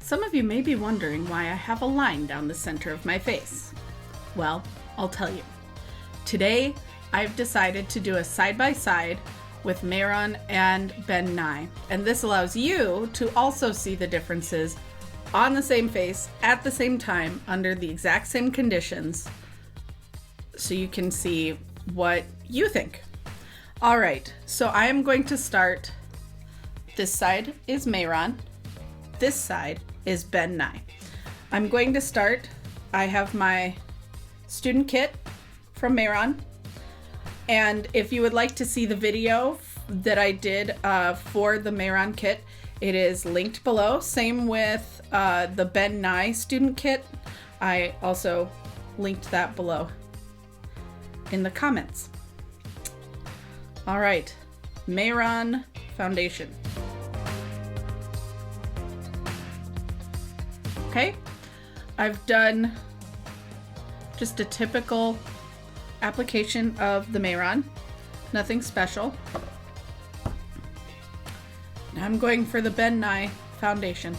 Some of you may be wondering why I have a line down the center of my face. Well, I'll tell you. Today, I've decided to do a side-by-side with Mehron and Ben Nye, and this allows you to also see the differences on the same face at the same time under the exact same conditions, so you can see what you think. All right, so I am going to start. This side is Mehron. This side is Ben Nye. I'm going to start. I have my student kit from Mehron. And if you would like to see the video that I did for the Mehron kit, it is linked below. Same with the Ben Nye student kit. I also linked that below in the comments. All right, Mehron foundation. Okay, I've done just a typical application of the Mehron, nothing special. Now I'm going for the Ben Nye foundation.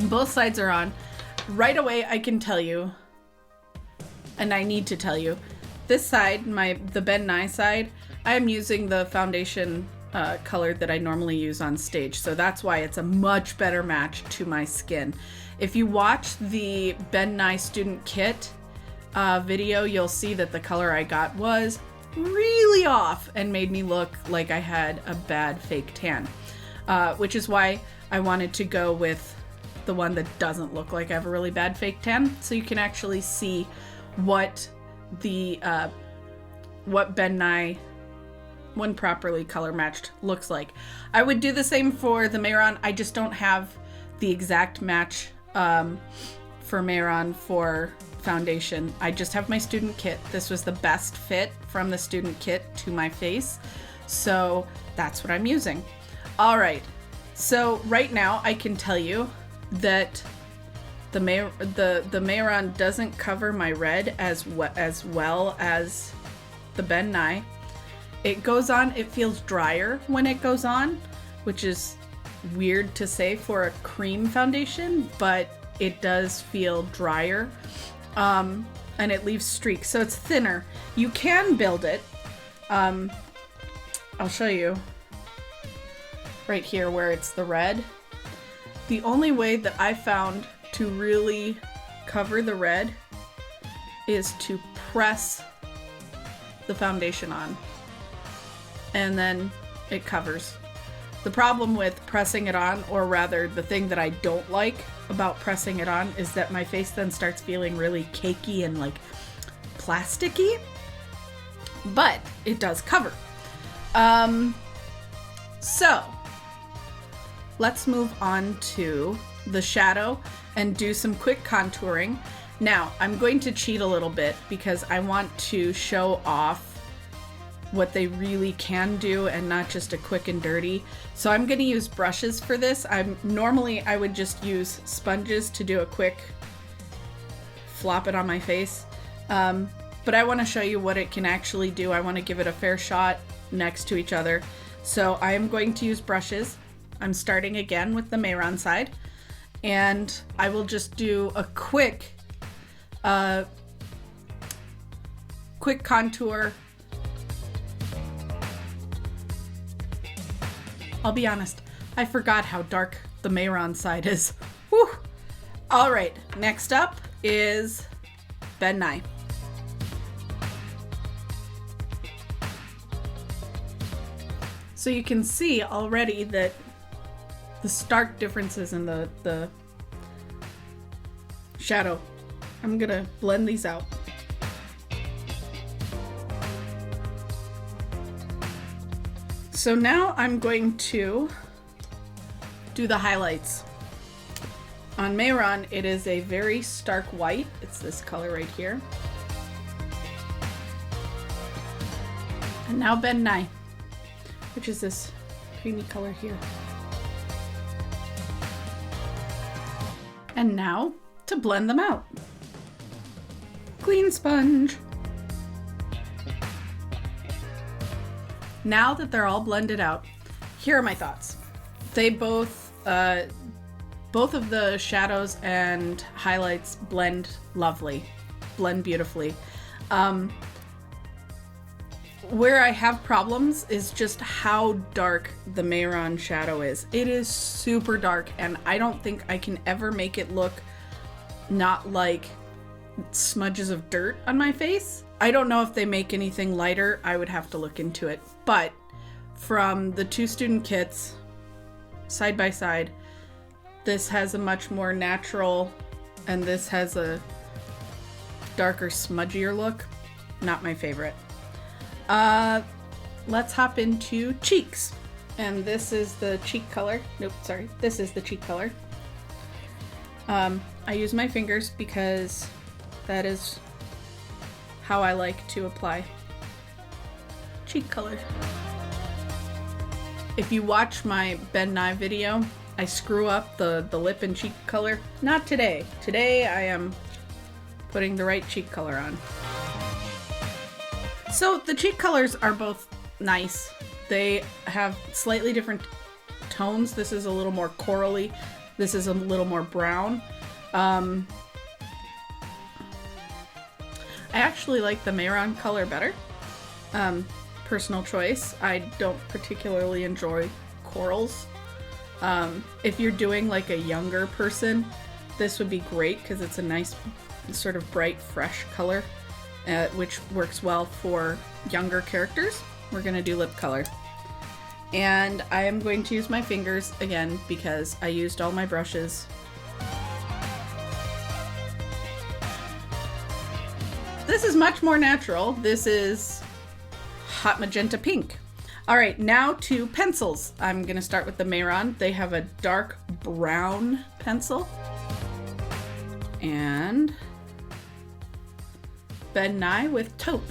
Both sides are on. Right away I can tell you, and I need to tell you, this side, the Ben Nye side, I am using the foundation color that I normally use on stage, so that's why it's a much better match to my skin. If you watch the Ben Nye student kit video, you'll see that the color I got was really off and made me look like I had a bad fake tan, which is why I wanted to go with the one that doesn't look like I have a really bad fake tan, so you can actually see what Ben Nye, when properly color matched, looks like. I would do the same for the Mehron. I just don't have the exact match for Mehron for foundation. I just have my student kit. This was the best fit from the student kit to my face, so that's what I'm using. All right, so right now I can tell you that the Mehron doesn't cover my red as well as the Ben Nye. It goes on, it feels drier when it goes on, which is weird to say for a cream foundation, but it does feel drier, and it leaves streaks, so it's thinner. You can build it. I'll show you right here where it's the red. The only way that I found to really cover the red is to press the foundation on, and then it covers. The problem with pressing it on, or rather the thing that I don't like about pressing it on, is that my face then starts feeling really cakey and like plasticky, but it does cover. So let's move on to the shadow and do some quick contouring. Now I'm going to cheat a little bit because I want to show off what they really can do and not just a quick and dirty. So I'm going to use brushes for this. Normally I would just use sponges to do a quick flop it on my face. But I want to show you what it can actually do. I want to give it a fair shot next to each other. So I am going to use brushes. I'm starting again with the Mehron side, and I will just do a quick contour. I'll be honest, I forgot how dark the Mehron side is. Whew. All right, next up is Ben Nye. So you can see already that the stark differences in the shadow. I'm gonna blend these out. So now I'm going to do the highlights. On Mehron, it is a very stark white. It's this color right here. And now Ben Nye, which is this creamy color here. And now to blend them out. Clean sponge. Now that they're all blended out, here are my thoughts. They both of the shadows and highlights blend beautifully. Where I have problems is just how dark the Mehron shadow is. It is super dark, and I don't think I can ever make it look not like smudges of dirt on my face. I don't know if they make anything lighter. I would have to look into it. But from the two student kits, side by side, this has a much more natural, and this has a darker, smudgier look. Not my favorite. Let's hop into cheeks. And this is the cheek color. Nope, sorry. This is the cheek color. I use my fingers because that is how I like to apply cheek color. If you watch my Ben Nye video, I screw up the lip and cheek color. Not today. Today I am putting the right cheek color on. So the cheek colors are both nice. They have slightly different tones. This is a little more corally. This is a little more brown. I actually like the Mehron color better. Personal choice. I don't particularly enjoy corals. If you're doing like a younger person, this would be great because it's a nice sort of bright, fresh color, which works well for younger characters. We're gonna do lip color. And I am going to use my fingers again because I used all my brushes. This is much more natural. This is hot magenta pink. All right, now to pencils. I'm gonna start with the Mehron. They have a dark brown pencil. And Ben Nye with taupe.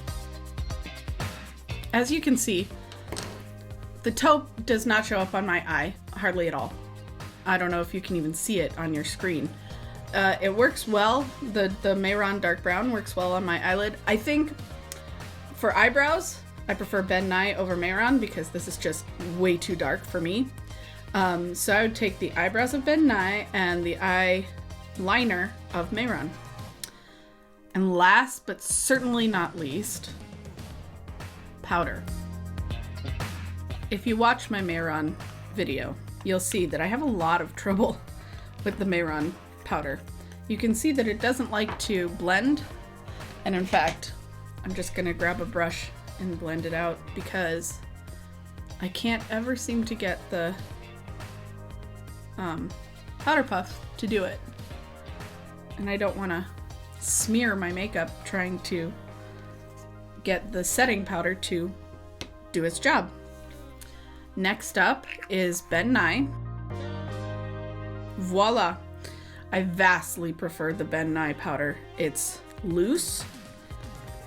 As you can see, the taupe does not show up on my eye, hardly at all. I don't know if you can even see it on your screen. It works well. The Mehron dark brown works well on my eyelid. I think for eyebrows, I prefer Ben Nye over Mehron because this is just way too dark for me. So I would take the eyebrows of Ben Nye and the eyeliner of Mehron. And last, but certainly not least, powder. If you watch my Mehron video, you'll see that I have a lot of trouble with the Mehron powder. You can see that it doesn't like to blend, and in fact, I'm just gonna grab a brush and blend it out because I can't ever seem to get the powder puff to do it. And I don't wanna smear my makeup trying to get the setting powder to do its job. Next up is Ben Nye. Voila! I vastly prefer the Ben Nye powder. It's loose,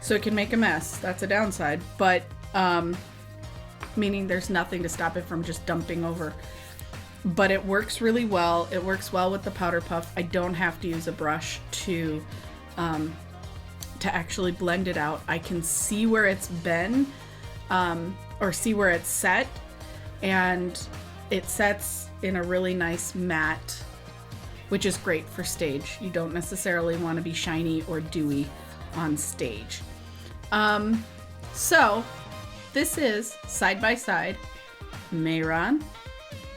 so it can make a mess. That's a downside, but meaning there's nothing to stop it from just dumping over. But it works really well. It works well with the powder puff. I don't have to use a brush to actually blend it out. I can see where it's been, or see where it's set, and it sets in a really nice matte, which is great for stage. You don't necessarily want to be shiny or dewy on stage. So this is side by side Mehron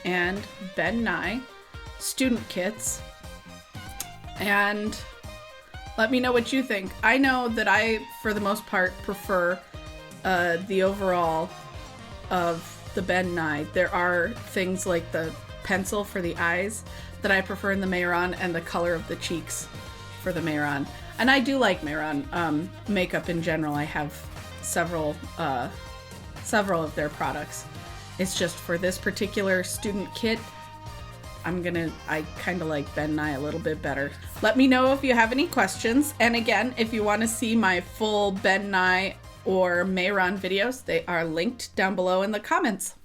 and Ben Nye student kits, and let me know what you think. I know that I, for the most part, prefer the overall of the Ben Nye. There are things like the pencil for the eyes that I prefer in the Mehron, and the color of the cheeks for the Mehron. And I do like Mehron makeup in general. I have several of their products. It's just for this particular student kit, I kind of like Ben Nye a little bit better. Let me know if you have any questions. And again, if you want to see my full Ben Nye or Mehron videos, they are linked down below in the comments.